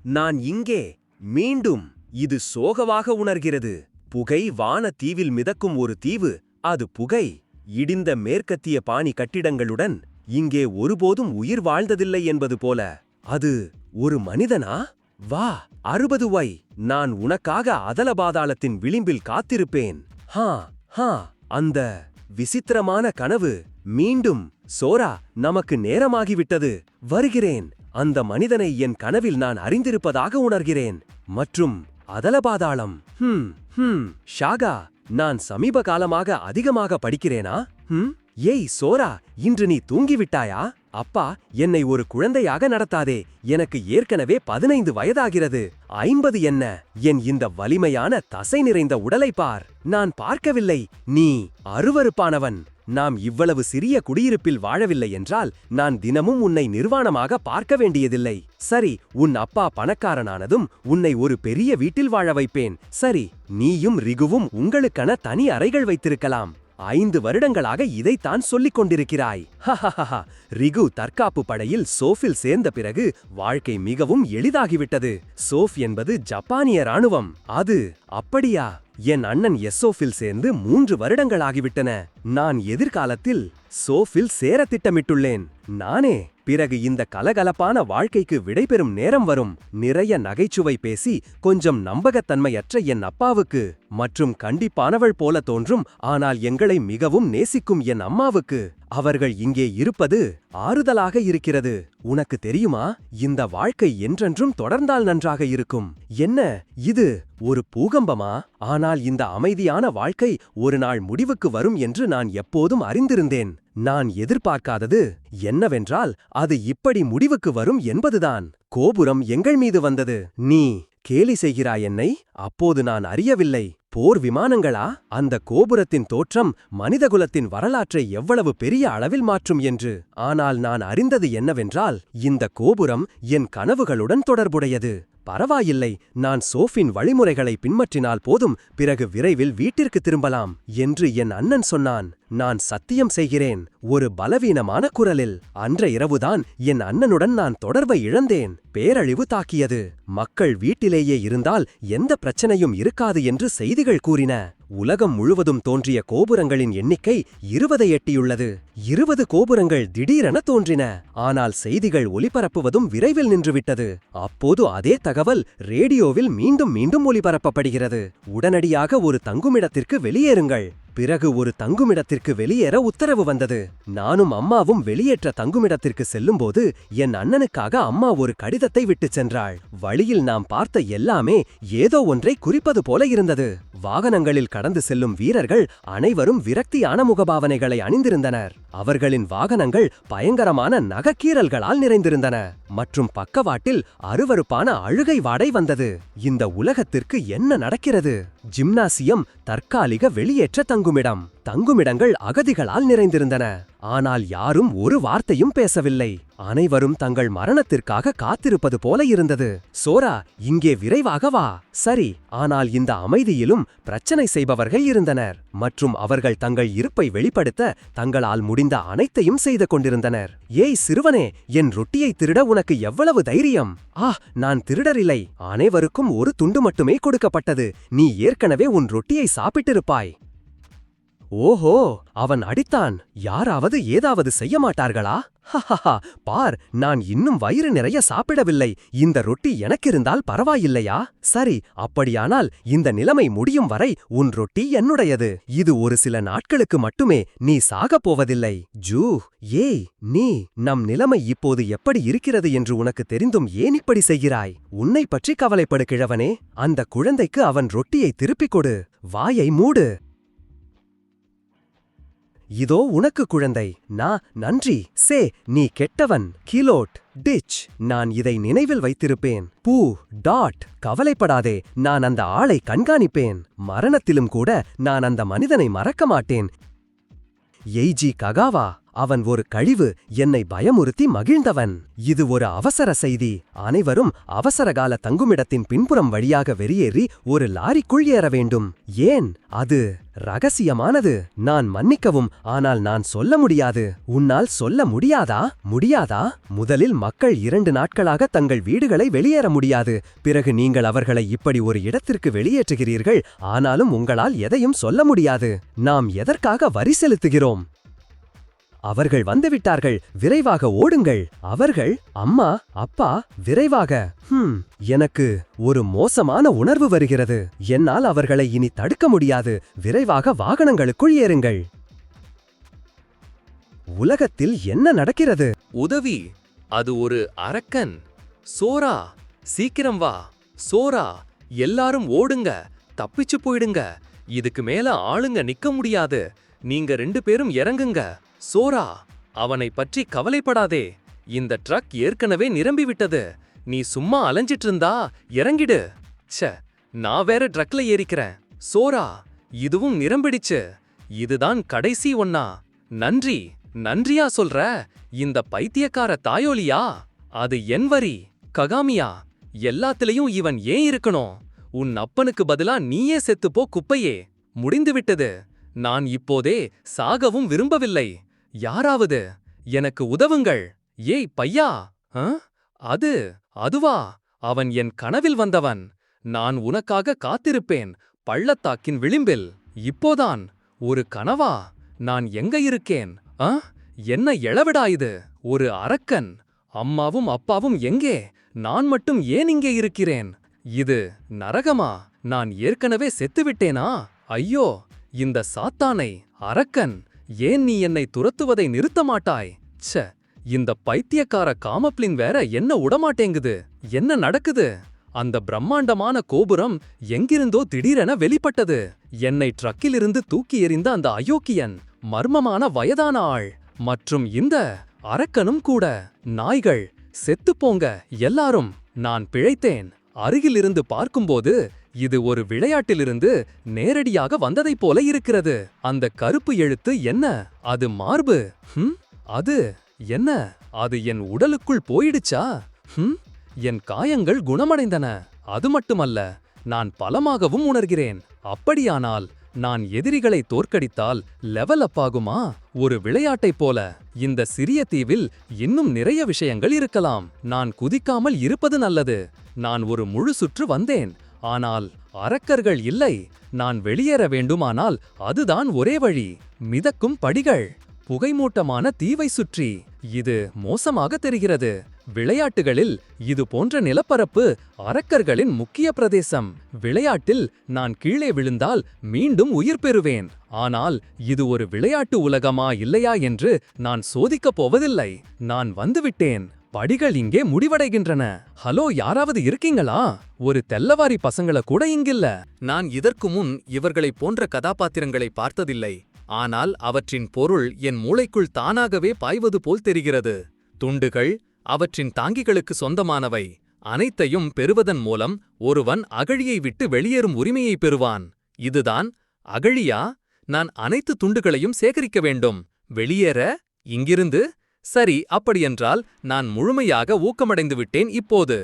நான் இங்கே மீண்டும் இது சோகவாக உணர்கிறது. புகை வான தீவில் மிதக்கும் ஒரு தீவு, அது புகை. இடிந்த மேற்கத்திய பாணி கட்டிடங்களுடன் இங்கே ஒருபோதும் உயிர் வாழ்ந்ததில்லை என்பது போல. அது ஒரு மனிதனா? வா 60 நான் உனக்காக அதலபாதாளத்தின் விளிம்பில் காத்திருப்பேன். ஹா அந்த விசித்திரமான கனவு மீண்டும். சோரா, நமக்கு நேரமாகிவிட்டது. வருகிறேன். அந்த மனிதனை என் கனவில் நான் அறிந்திருப்பதாக உணர்கிறேன். மற்றும் அதலபாதாளம். ஷாகா, நான் சமீப காலமாக அதிகமாக படிக்கிறேனா? ஏய் சோரா, இன்று நீ தூங்கிவிட்டாயா? அப்பா, என்னை ஒரு குழந்தையாக நடத்தாதே. எனக்கு ஏற்கனவே 15 வயதாகிறது. 50 என்ன? என் இந்த வலிமையான தசை நிறைந்த உடலை பார். நான் பார்க்கவில்லை. நீ அருவருப்பானவன். நாம் இவ்வளவு சிறிய குடியிருப்பில் வாழவில்லை என்றால் நான் தினமும் உன்னை நிர்வாணமாக பார்க்க வேண்டியதில்லை. சரி, உன் அப்பா பணக்காரனானதும் உன்னை ஒரு பெரிய வீட்டில் வாழ வைப்பேன். சரி, நீயும் ரிகுவும் உங்களுக்கென தனி அறைகள் வைத்திருக்கலாம். 5 வருடங்களாக இதைத்தான் சொல்லிக் கொண்டிருக்கிறாய். ஹஹஹஹா. ரிகு தற்காப்பு படையில் சோஃபில் சேர்ந்த பிறகு வாழ்க்கை மிகவும் எளிதாகிவிட்டது. சோஃப் என்பது ஜப்பானிய ராணுவம். அது அப்படியா? என் அண்ணன் எஸ்ஸோஃபில் சேர்ந்து 3 வருடங்களாகிவிட்டன. நான் எதிர்காலத்தில் சோஃபில் சேர திட்டமிட்டுள்ளேன். நானே. பிறகு இந்த கலகலப்பான வாழ்க்கைக்கு விடைபெறும் நேரம் வரும். நிறைய நகைச்சுவை பேசி கொஞ்சம் நம்பகத்தன்மையற்ற என் அப்பாவுக்கு, மற்றும் கண்டிப்பானவள் போல தோன்றும் ஆனால் எங்களை மிகவும் நேசிக்கும் என் அம்மாவுக்கு. அவர்கள் இங்கே இருப்பது ஆறுதலாக இருக்கிறது. உனக்கு தெரியுமா, இந்த வாழ்க்கை என்றென்றும் தொடர்ந்தால் நன்றாக இருக்கும். என்ன இது, ஒரு பூகம்பமா? ஆனால் இந்த அமைதியான வாழ்க்கை ஒரு நாள் முடிவுக்கு வரும் என்று நான் எப்போதும் அறிந்திருந்தேன். நான் எதிர்பார்க்காதது என்னவென்றால் அது இப்படி முடிவுக்கு வரும் என்பதுதான். கோபுரம் எங்கள் மீது வந்தது. நீ கேலி செய்கிறாய் என்னை? அப்போது நான் அறியவில்லை. போர் விமானங்களா? அந்த கோபுரத்தின் தோற்றம் மனிதகுலத்தின் வரலாற்றை எவ்வளவு பெரிய அளவில் மாற்றும் என்று. ஆனால் நான் அறிந்தது என்னவென்றால் இந்த கோபுரம் என் கனவுகளுடன் தொடர்புடையது. பரவாயில்லை, நான் சோஃபின் வழிமுறைகளை பின்பற்றினால் போதும். பிறகு விரைவில் வீட்டிற்கு திரும்பலாம் என்று என் அண்ணன் சொன்னான். நான் சத்தியம் செய்கிறேன், ஒரு பலவீனமான குரலில். அன்ற இரவுதான் என் அண்ணனுடன் நான் தொடர்பை இழந்தேன். பேரழிவு தாக்கியது. மக்கள் வீட்டிலேயே இருந்தால் எந்த பிரச்சனையும் இருக்காது என்று செய்திகள் கூறின. உலகம் முழுவதும் தோன்றிய கோபுரங்களின் எண்ணிக்கை 20 எட்டியுள்ளது. 20 கோபுரங்கள் திடீரென தோன்றின. ஆனால் செய்திகள் ஒலிபரப்புவதும் விரைவில் நின்றுவிட்டது. அப்போது அதே தகவல் ரேடியோவில் மீண்டும் மீண்டும் ஒலிபரப்பப்படுகிறது. உடனடியாக ஒரு தங்குமிடத்திற்கு வெளியேறுங்கள். பிறகு ஒரு தங்குமிடத்திற்கு வெளியேற உத்தரவு வந்தது. நானும் அம்மாவும் வெளியேற்ற தங்குமிடத்திற்கு செல்லும்போது என் அண்ணனுக்காக அம்மா ஒரு கடிதத்தை விட்டுச் சென்றாள். வழியில் நாம் பார்த்த எல்லாமே ஏதோ ஒன்றை குறிப்பது போல இருந்தது. வாகனங்களில் கடந்து செல்லும் வீரர்கள் அனைவரும் விரக்தியான முகபாவனைகளை அணிந்திருந்தனர். அவர்களின் வாகனங்கள் பயங்கரமான நகக்கீறல்களால் நிறைந்திருந்தன. மற்றும் பக்கவாட்டில் அருவருப்பான அழுகை வாடை வந்தது. இந்த உலகத்திற்கு என்ன நடக்கிறது? ஜிம்னாசியம் தற்காலிக வெளியேற்ற தங்குமிடம். தங்குமிடங்கள் அகதிகளால் நிறைந்திருந்தன. ஆனால் யாரும் ஒரு வார்த்தையும் பேசவில்லை. அனைவரும் தங்கள் மரணத்திற்காக காத்திருப்பது போல இருந்தது. சோரா, இங்கே விரைவாக வா. சரி, ஆனால் இந்த அமைதியிலும் பிரச்சனை செய்பவர்கள் இருந்தனர். மற்றும் அவர்கள் தங்கள் இருப்பை வெளிப்படுத்த தங்களால் முடிந்த அனைத்தையும் செய்து கொண்டிருந்தனர். ஏய் சிறுவனே, என் ரொட்டியை திருட உனக்கு எவ்வளவு தைரியம்? நான் திருடரில்லை. அனைவருக்கும் ஒரு துண்டு மட்டுமே கொடுக்கப்பட்டது. நீ ஏற்கனவே உன் ரொட்டியை சாப்பிட்டிருப்பாய். ஓஹோ, அவன் அடித்தான். யாராவது ஏதாவது செய்ய மாட்டார்களா? ஹஹஹா, பார், நான் இன்னும் வயிறு நிறைய சாப்பிடவில்லை. இந்த ரொட்டி எனக்கிருந்தால் பரவாயில்லையா? சரி, அப்படியானால் இந்த நிலைமை முடியும் வரை உன் ரொட்டி என்னுடையது. இது ஒரு சில நாட்களுக்கு மட்டுமே. நீ சாகப் போவதில்லை. ஏய், நீ நம் நிலைமை இப்போது எப்படி இருக்கிறது என்று உனக்கு தெரிந்தும் ஏன் இப்படி செய்கிறாய்? உன்னை பற்றி கவலைப்படு கிழவனே. அந்த குழந்தைக்கு அவன் ரொட்டியை திருப்பிக் கொடு. வாயை மூடு. இதோ உனக்கு குழந்தை. நன்றி. நீ கெட்டவன். கிலோட் டிச். நான் இதை நினைவில் வைத்திருப்பேன். கவலைப்படாதே, நான் அந்த ஆளை கண்காணிப்பேன். மரணத்திலும் கூட நான் அந்த மனிதனை மறக்க மாட்டேன். எய்ஜி ககாவா, அவன் ஒரு கழிவு, என்னை பயமுறுத்தி மகிழ்ந்தவன். இது ஒரு அவசர செய்தி. அனைவரும் அவசரகால தங்குமிடத்தின் பின்புறம் வழியாக வெளியேறி ஒரு லாரிக்குள் ஏற வேண்டும். ஏன்? அது ரகசியமானது. நான் மன்னிக்கவும், ஆனால் நான் சொல்ல முடியாது. உன்னால் சொல்ல முடியாதா? முடியாதா? முதலில் மக்கள் 2 நாட்களாக தங்கள் வீடுகளை வெளியேற முடியாது. பிறகு நீங்கள் அவர்களை இப்படி ஒரு இடத்திற்கு வெளியேற்றுகிறீர்கள். ஆனாலும் உங்களால் எதையும் சொல்ல முடியாது. நாம் எதற்காக வரி செலுத்துகிறோம்? அவர்கள் வந்துவிட்டார்கள், விரைவாக ஓடுங்கள். அவர்கள், அம்மா, அப்பா, விரைவாக. எனக்கு ஒரு மோசமான உணர்வு வருகிறது. என்னால் அவர்களை இனி தடுக்க முடியாது. விரைவாக வாகனங்களுக்குள் ஏறுங்கள். உலகத்தில் என்ன நடக்கிறது? உதவி! அது ஒரு அரக்கன். சோரா, சீக்கிரம் வா. சோரா, எல்லாரும் ஓடுங்க, தப்பிச்சு போயிடுங்க. இதுக்கு மேல ஆளுங்க நிக்க முடியாது. நீங்க 2 பேரும் இறங்குங்க. சோரா, அவனை பற்றி கவலைப்படாதே. இந்த ட்ரக் ஏற்கனவே நிரம்பிவிட்டது. நீ சும்மா அலைஞ்சிட்டு இருந்தா இறங்கிடு. ச்சே, நான் வேற ட்ரக்ல ஏறிக்கிறேன். சோரா, இதுவும் நிரம்பிடுச்சு. இதுதான் கடைசி ஒன்னா. நன்றி. நன்றியா சொல்ற? இந்த பைத்தியக்கார தாயோலியா? அது என் வரி. ககாமியா, எல்லாத்திலையும் இவன் ஏன் இருக்கணும்? உன் அப்பனுக்கு பதிலா நீயே செத்துப்போ குப்பையே. முடிந்துவிட்டது. நான் இப்போதே சாகவும் விரும்பவில்லை. யாராவது எனக்கு உதவுங்கள். ஏய் பையா! அதுவா? அவன் என் கனவில் வந்தவன். நான் உனக்காக காத்திருப்பேன், பள்ளத்தாக்கின் விளிம்பில். இப்போதான். ஒரு கனவா? நான் எங்க இருக்கேன்? என்ன எழவிடா இது? ஒரு அரக்கன். அம்மாவும் அப்பாவும் எங்கே? நான் மட்டும் ஏன் இங்கே இருக்கிறேன்? இது நரகமா? நான் ஏற்கனவே செத்துவிட்டேனா? ஐயோ, இந்த சாத்தானை, அரக்கன், ஏன் நீ என்னை துரத்துவதை நிறுத்த மாட்டாய்? ச்சே, இந்த பைத்தியக்கார காமப்ளின் வேற என்ன உடமாட்டேங்குது. என்ன நடக்குது? அந்த பிரம்மாண்டமான கோபுரம் எங்கிருந்தோ திடீரென வெளிப்பட்டது. என்னை ட்ரக்கிலிருந்து தூக்கி எறிந்த அந்த அயோக்கியன், மர்மமான வயதான ஆள், மற்றும் இந்த அரக்கனும் கூட. நாய்கள், செத்துப்போங்க எல்லாரும். நான் பிழைத்தேன். அருகிலிருந்து பார்க்கும்போது இது ஒரு விளையாட்டிலிருந்து நேரடியாக வந்ததைப் போல இருக்கிறது. அந்த கருப்பு எழுத்து என்ன? அது மார்பு. அது என்ன? அது என் உடலுக்குள் போயிடுச்சா? என் காயங்கள் குணமடைந்தன. அது மட்டுமல்ல, நான் பலமாகவும் உணர்கிறேன். அப்படியானால் நான் எதிரிகளை தோற்கடித்தால் லெவல் அப் ஆகுமா? ஒரு விளையாட்டைப் போல. இந்த சிறிய தீவில் இன்னும் நிறைய விஷயங்கள் இருக்கலாம். நான் குதிக்காமல் இருப்பது நல்லது. நான் ஒரு முழு சுற்று வந்தேன். ஆனால் அரக்கர்கள் இல்லை. நான் வெளியேற வேண்டுமானால் அதுதான் ஒரே வழி. மிதக்கும் படிகள், புகைமூட்டமான தீவை சுற்றி. இது மோசமாக தெரிகிறது. விளையாட்டுகளில் இது போன்ற நிலப்பரப்பு அரக்கர்களின் முக்கிய பிரதேசம். விளையாட்டில் நான் கீழே விழுந்தால் மீண்டும் உயிர் பெறுவேன். ஆனால் இது ஒரு விளையாட்டு உலகமா இல்லையா என்று நான் சோதிக்கப் போவதில்லை. நான் வந்துவிட்டேன். படிகள் இங்கே முடிவடைகின்றன. ஹலோ, யாராவது இருக்கீங்களா? ஒரு தெல்லவாரி பசங்கள கூட இங்கில்ல. நான் இதற்கு முன் இவர்களை போன்ற கதாபாத்திரங்களை பார்த்ததில்லை. ஆனால் அவற்றின் பொருள் என் மூளைக்குள் தானாகவே பாய்வது போல் தெரிகிறது. துண்டுகள் அவற்றின் தாங்கிகளுக்கு சொந்தமானவை. அனைத்தையும் பெறுவதன் மூலம் ஒருவன் அகழியை விட்டு வெளியேறும் உரிமையை பெறுவான். இதுதான் அகழியா? நான் அனைத்து துண்டுகளையும் சேகரிக்க வேண்டும். வெளியேற? இங்கிருந்து? சரி, அப்படியென்றால் நான் முழுமையாக ஊக்கமடைந்து விட்டேன் இப்போது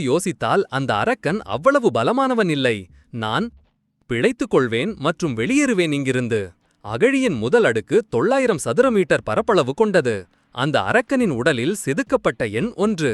யோசித்தால் அந்த அரக்கன் அவ்வளவு பலமானவன் இல்லை. நான் பிழைத்துக் கொள்வேன் மற்றும் வெளியேறுவேன் இங்கிருந்து. அகழியின் முதல் அடுக்கு 900 சதுர மீட்டர் பரப்பளவு கொண்டது. அந்த அரக்கனின் உடலில் செதுக்கப்பட்ட எண் 1.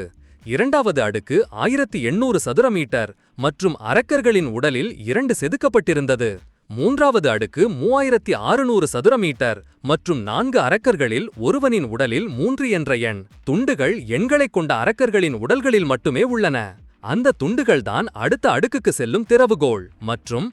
2வது அடுக்கு 1800 சதுர மீட்டர் மற்றும் அரக்கர்களின் உடலில் 2 செதுக்கப்பட்டிருந்தது. 3வது அடுக்கு 3600 சதுர மீட்டர் மற்றும் 4 அரக்கர்களில் ஒருவனின் உடலில் 3 என்ற எண். துண்டுகள் எண்களைக் கொண்ட அரக்கர்களின் உடல்களில் மட்டுமே உள்ளன. அந்த துண்டுகள்தான் அடுத்த அடுக்குக்கு செல்லும் திறவுகோல். மற்றும்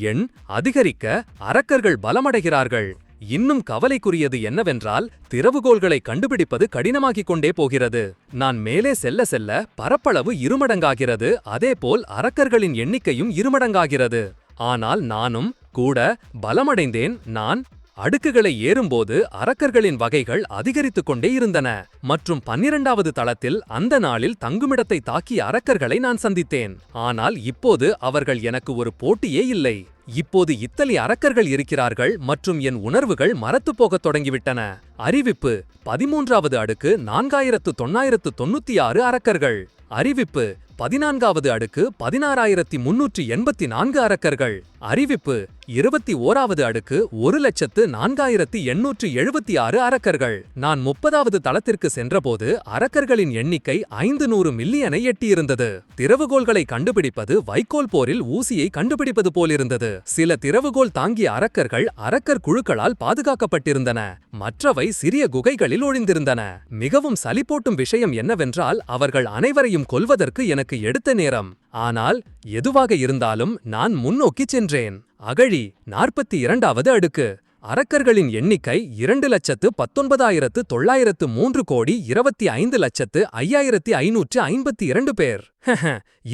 எண் அதிகரிக்க அரக்கர்கள் பலமடைகிறார்கள். இன்னும் கவலைக்குரியது என்னவென்றால், திறவுகோள்களை கண்டுபிடிப்பது கடினமாகிக் கொண்டே போகிறது. நான் மேலே செல்ல செல்ல பரப்பளவு இருமடங்காகிறது. அதேபோல் அரக்கர்களின் எண்ணிக்கையும் இருமடங்காகிறது. ஆனால் நானும் கூட பலமடைந்தேன். நான் அடுக்குகளை ஏறும்போது அரக்கர்களின் வகைகள் அதிகரித்துக் கொண்டே இருந்தன. மற்றும் 12வது தளத்தில் அந்த நாளில் தங்குமிடத்தை தாக்கிய அரக்கர்களை நான் சந்தித்தேன். ஆனால் இப்போது அவர்கள் எனக்கு ஒரு போட்டியே இல்லை. இப்போது இத்தலி அரக்கர்கள் இருக்கிறார்கள் மற்றும் என் உணர்வுகள் மரத்துப் போகத் தொடங்கிவிட்டன. அறிவிப்பு 13வது அடுக்கு 4996 அரக்கர்கள். அறிவிப்பு 14வது அடுக்கு 16384 அரக்கர்கள். அறிவிப்பு 21வது அடுக்கு 1,04,876 அரக்கர்கள். நான் 30வது தளத்திற்கு சென்றபோது அரக்கர்களின் எண்ணிக்கை 500 மில்லியனை எட்டியிருந்தது. திறவுகோல்களை கண்டுபிடிப்பது வைக்கோல் போரில் ஊசியை கண்டுபிடிப்பது போலிருந்தது. சில திறவுகோல் தாங்கிய அரக்கர்கள் அரக்கர் குழுக்களால் பாதுகாக்கப்பட்டிருந்தன. மற்றவை சிறிய குகைகளில் ஒளிந்திருந்தன. மிகவும் சலிப்பூட்டும் விஷயம் என்னவென்றால் அவர்கள் அனைவரையும் கொல்வதற்கு எனக்கு எடுத்த நேரம். ஆனால் எதுவாக இருந்தாலும் நான் முன்னோக்கிச் சென்றேன். அகழி 42வது அடுக்கு. அரக்கர்களின் எண்ணிக்கை 2,19,25,25,552 பேர்.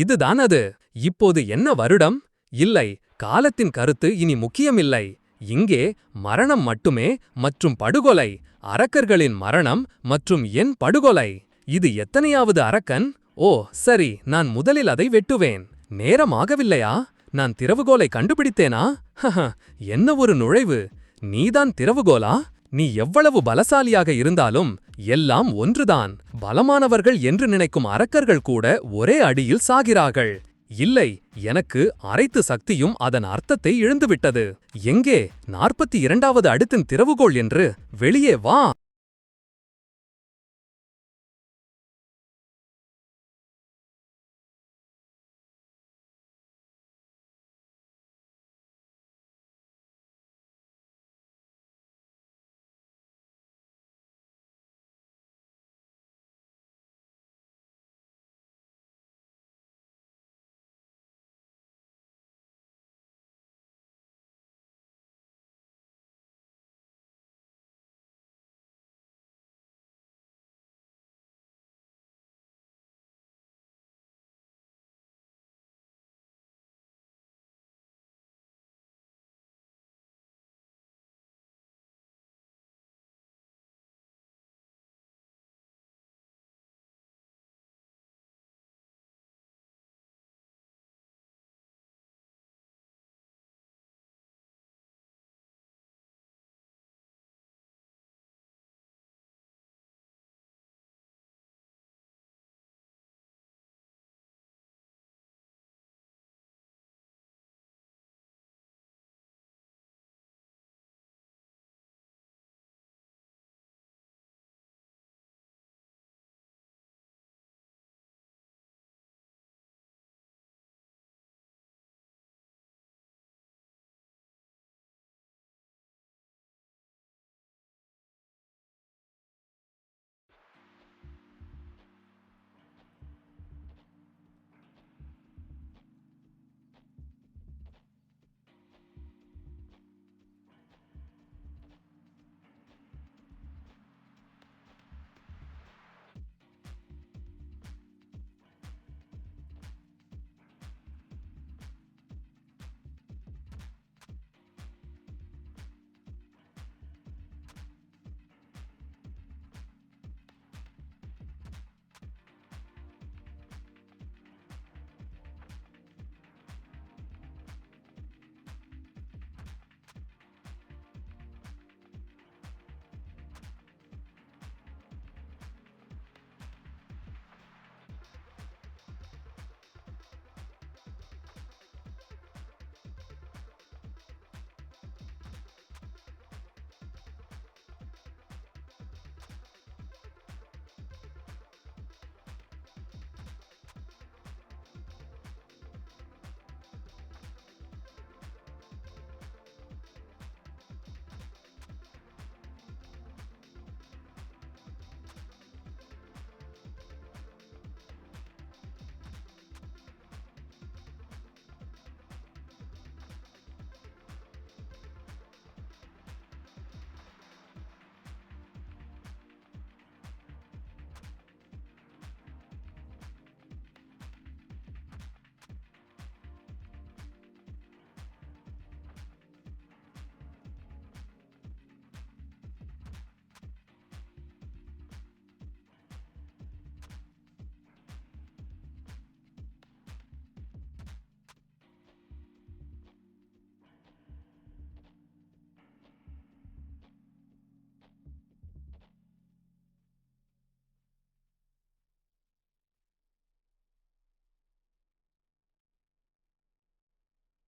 இதுதான் அது. இப்போது என்ன வருடம்? இல்லை, காலத்தின் கருத்து இனி முக்கியமில்லை. இங்கே மரணம் மட்டுமே மற்றும் படுகொலை. அரக்கர்களின் மரணம் மற்றும் என் படுகொலை. இது எத்தனையாவது அரக்கன்? ஓ சரி, நான் முதலில் அதை வெட்டுவேன். நேரம் ஆகவில்லையா? நான் திறவுகோலை கண்டுபிடித்தேனா? என்ன ஒரு நுழைவு! நீதான் திறவுகோலா? நீ எவ்வளவு பலசாலியாக இருந்தாலும் எல்லாம் ஒன்றுதான். பலமானவர்கள் என்று நினைக்கும் அரக்கர்கள் கூட ஒரே அடியில் சாகிறார்கள். இல்லை, எனக்கு அரைத்து சக்தியும் அதன் அர்த்தத்தை இழந்துவிட்டது. எங்கே 42வது அடுத்தின் திறவுகோல் என்று? வெளியே வா!